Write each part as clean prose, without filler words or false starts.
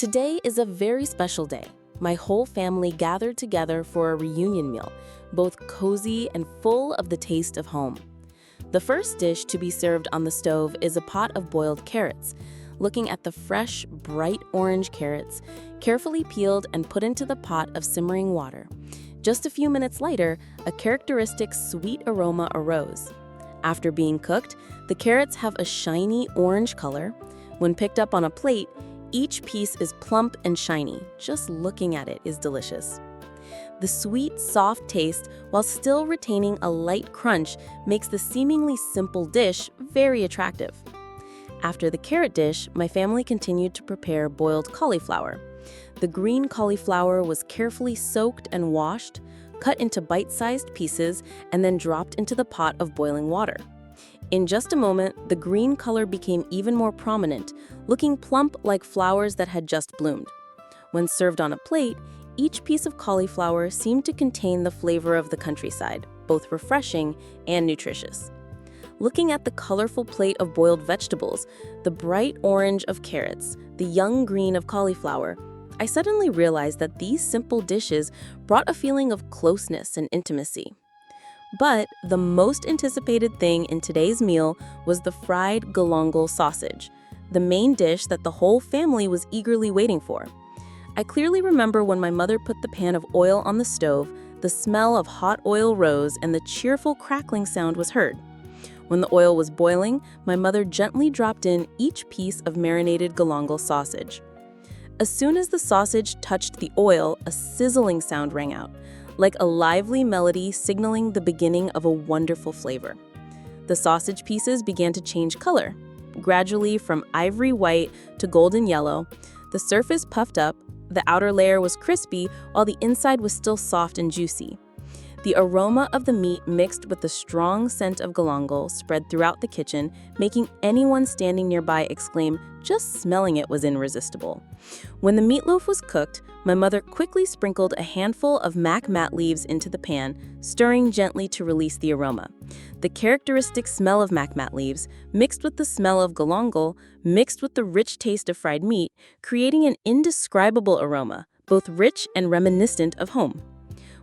Today is a very special day. My whole family gathered together for a reunion meal, both cozy and full of the taste of home. The first dish to be served on the stove is a pot of boiled carrots. Looking at the fresh, bright orange carrots, carefully peeled and put into the pot of simmering water. Just a few minutes later, a characteristic sweet aroma arose. After being cooked, the carrots have a shiny orange color. When picked up on a plate, each piece is plump and shiny. Just looking at it is delicious. The sweet, soft taste, while still retaining a light crunch, makes the seemingly simple dish very attractive. After the carrot dish, my family continued to prepare boiled cauliflower. The green cauliflower was carefully soaked and washed, cut into bite-sized pieces, and then dropped into the pot of boiling water. In just a moment, the green color became even more prominent, looking plump like flowers that had just bloomed. When served on a plate, each piece of cauliflower seemed to contain the flavor of the countryside, both refreshing and nutritious. Looking at the colorful plate of boiled vegetables, the bright orange of carrots, the young green of cauliflower, I suddenly realized that these simple dishes brought a feeling of closeness and intimacy. But the most anticipated thing in today's meal was the fried galangal sausage, the main dish that the whole family was eagerly waiting for. I clearly remember when my mother put the pan of oil on the stove, the smell of hot oil rose and the cheerful crackling sound was heard. When the oil was boiling, my mother gently dropped in each piece of marinated galangal sausage. As soon as the sausage touched the oil, a sizzling sound rang out, like a lively melody signaling the beginning of a wonderful flavor. The sausage pieces began to change color, gradually from ivory white to golden yellow. The surface puffed up, the outer layer was crispy, while the inside was still soft and juicy. The aroma of the meat mixed with the strong scent of galangal spread throughout the kitchen, making anyone standing nearby exclaim, just smelling it was irresistible. When the meatloaf was cooked, my mother quickly sprinkled a handful of mat leaves into the pan, stirring gently to release the aroma. The characteristic smell of mat leaves, mixed with the smell of galangal, mixed with the rich taste of fried meat, creating an indescribable aroma, both rich and reminiscent of home.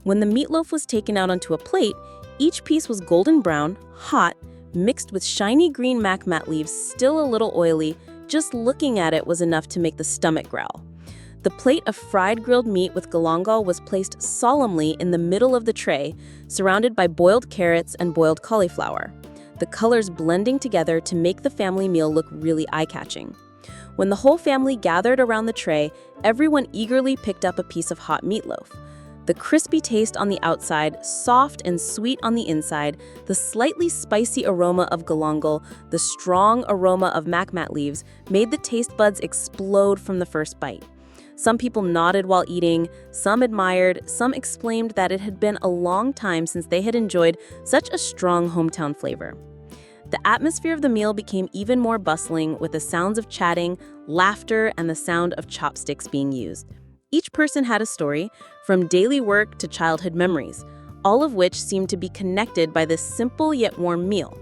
When the meatloaf was taken out onto a plate, each piece was golden brown, hot, mixed with shiny green mat leaves, still a little oily. Just looking at it was enough to make the stomach growl. The plate of fried grilled meat with galangal was placed solemnly in the middle of the tray, surrounded by boiled carrots and boiled cauliflower, the colors blending together to make the family meal look really eye-catching. When the whole family gathered around the tray, everyone eagerly picked up a piece of hot meatloaf. The crispy taste on the outside, soft and sweet on the inside, the slightly spicy aroma of galangal, the strong aroma of mat leaves made the taste buds explode from the first bite. Some people nodded while eating, some admired, some exclaimed that it had been a long time since they had enjoyed such a strong hometown flavor. The atmosphere of the meal became even more bustling with the sounds of chatting, laughter, and the sound of chopsticks being used. Each person had a story, from daily work to childhood memories, all of which seemed to be connected by this simple yet warm meal.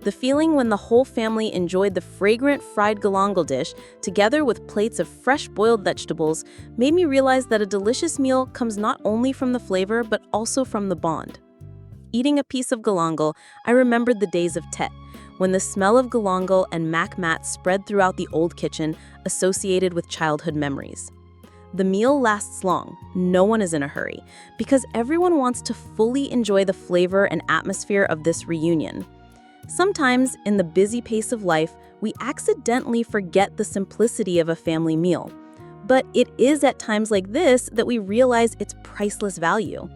The feeling when the whole family enjoyed the fragrant fried galangal dish together with plates of fresh boiled vegetables made me realize that a delicious meal comes not only from the flavor but also from the bond. Eating a piece of galangal, I remembered the days of Tet, when the smell of galangal and mat spread throughout the old kitchen associated with childhood memories. The meal lasts long, no one is in a hurry, because everyone wants to fully enjoy the flavor and atmosphere of this reunion. Sometimes, in the busy pace of life, we accidentally forget the simplicity of a family meal. But it is at times like this that we realize its priceless value.